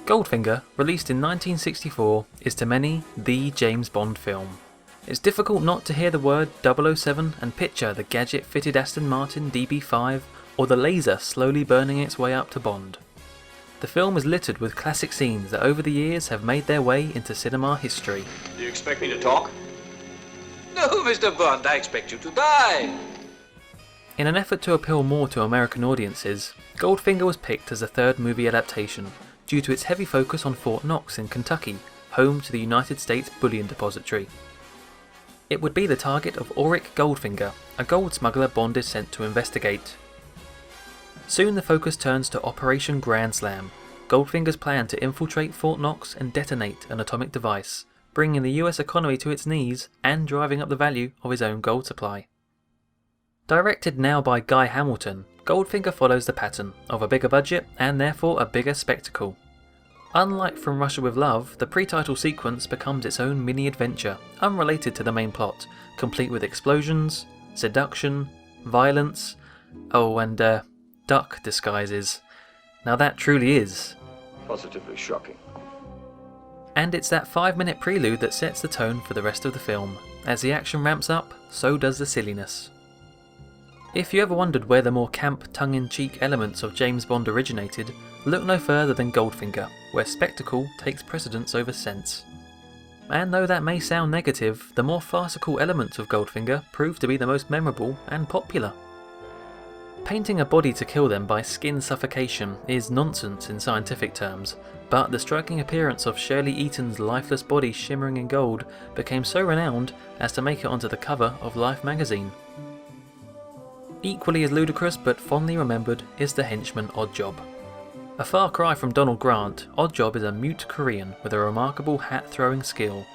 Goldfinger, released in 1964, is to many the James Bond film. It's difficult not to hear the word 007 and picture the gadget-fitted Aston Martin DB5 or the laser slowly burning its way up to Bond. The film is littered with classic scenes that over the years have made their way into cinema history. Do you expect me to talk? No, Mr. Bond, I expect you to die. In an effort to appeal more to American audiences, Goldfinger was picked as the third movie adaptation due to its heavy focus on Fort Knox in Kentucky, home to the United States Bullion Depository. It would be the target of Auric Goldfinger, a gold smuggler Bond is sent to investigate. Soon the focus turns to Operation Grand Slam, Goldfinger's plan to infiltrate Fort Knox and detonate an atomic device, bringing the US economy to its knees and driving up the value of his own gold supply. Directed now by Guy Hamilton, Goldfinger follows the pattern of a bigger budget and therefore a bigger spectacle. Unlike From Russia with Love, the pre-title sequence becomes its own mini-adventure, unrelated to the main plot, complete with explosions, seduction, violence, and duck disguises. Now that truly is Positively shocking. And it's that 5-minute prelude that sets the tone for the rest of the film. As the action ramps up, so does the silliness. If you ever wondered where the more camp, tongue-in-cheek elements of James Bond originated, look no further than Goldfinger, where spectacle takes precedence over sense. And though that may sound negative, the more farcical elements of Goldfinger prove to be the most memorable and popular. Painting a body to kill them by skin suffocation is nonsense in scientific terms, but the striking appearance of Shirley Eaton's lifeless body shimmering in gold became so renowned as to make it onto the cover of Life magazine. Equally as ludicrous but fondly remembered is the henchman Oddjob. A far cry from Donald Grant, Oddjob is a mute Korean with a remarkable hat-throwing skill.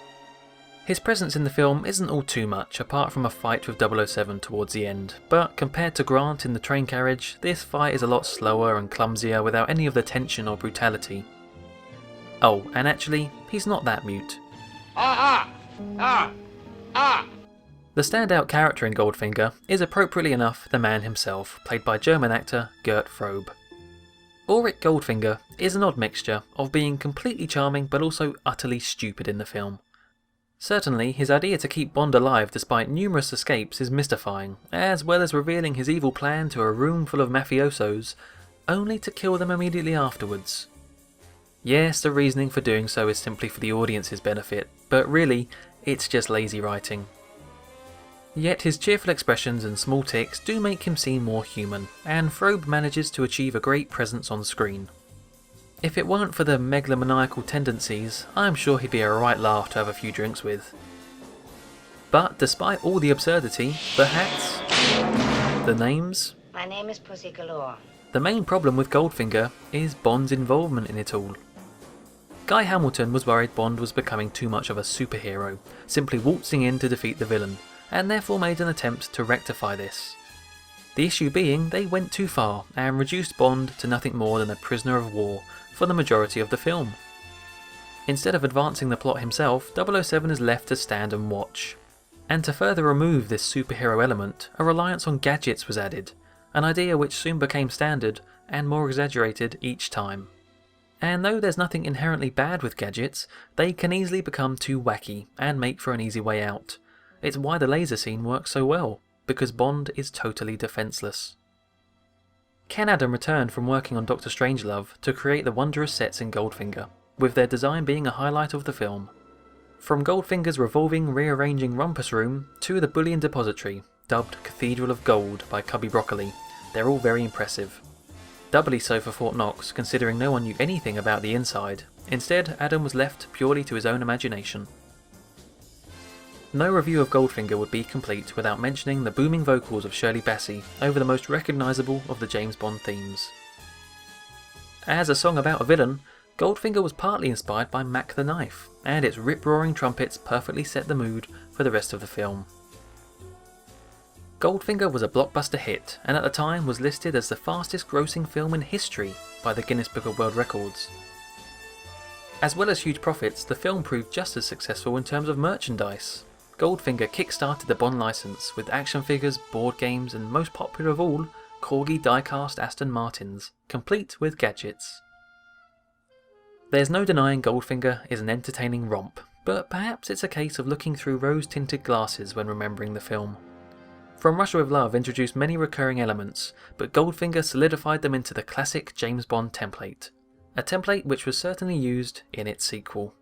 His presence in the film isn't all too much apart from a fight with 007 towards the end, but compared to Grant in the train carriage, this fight is a lot slower and clumsier without any of the tension or brutality. Oh, and actually, he's not that mute. The standout character in Goldfinger is appropriately enough the man himself, played by German actor Gert Frobe. Auric Goldfinger is an odd mixture of being completely charming but also utterly stupid in the film. Certainly, his idea to keep Bond alive despite numerous escapes is mystifying, as well as revealing his evil plan to a room full of mafiosos, only to kill them immediately afterwards. Yes, the reasoning for doing so is simply for the audience's benefit, but really, it's just lazy writing. Yet his cheerful expressions and small tics do make him seem more human, and Frobe manages to achieve a great presence on screen. If it weren't for the megalomaniacal tendencies, I'm sure he'd be a right laugh to have a few drinks with. But despite all the absurdity, the hats, the names... My name is Pussy Galore. The main problem with Goldfinger is Bond's involvement in it all. Guy Hamilton was worried Bond was becoming too much of a superhero, simply waltzing in to defeat the villain, and therefore made an attempt to rectify this. The issue being they went too far and reduced Bond to nothing more than a prisoner of war for the majority of the film. Instead of advancing the plot himself, 007 is left to stand and watch. And to further remove this superhero element, a reliance on gadgets was added, an idea which soon became standard and more exaggerated each time. And though there's nothing inherently bad with gadgets, they can easily become too wacky and make for an easy way out. It's why the laser scene works so well, because Bond is totally defenceless. Ken Adam returned from working on Dr. Strangelove to create the wondrous sets in Goldfinger, with their design being a highlight of the film. From Goldfinger's revolving, rearranging rumpus room to the bullion depository, dubbed Cathedral of Gold by Cubby Broccoli, they're all very impressive. Doubly so for Fort Knox, considering no one knew anything about the inside. Instead, Adam was left purely to his own imagination. No review of Goldfinger would be complete without mentioning the booming vocals of Shirley Bassey over the most recognisable of the James Bond themes. As a song about a villain, Goldfinger was partly inspired by Mac the Knife, and its rip-roaring trumpets perfectly set the mood for the rest of the film. Goldfinger was a blockbuster hit, and at the time was listed as the fastest grossing film in history by the Guinness Book of World Records. As well as huge profits, the film proved just as successful in terms of merchandise. Goldfinger kick-started the Bond license with action figures, board games, and most popular of all, Corgi die-cast Aston Martins, complete with gadgets. There's no denying Goldfinger is an entertaining romp, but perhaps it's a case of looking through rose-tinted glasses when remembering the film. From Russia with Love introduced many recurring elements, but Goldfinger solidified them into the classic James Bond template, a template which was certainly used in its sequel.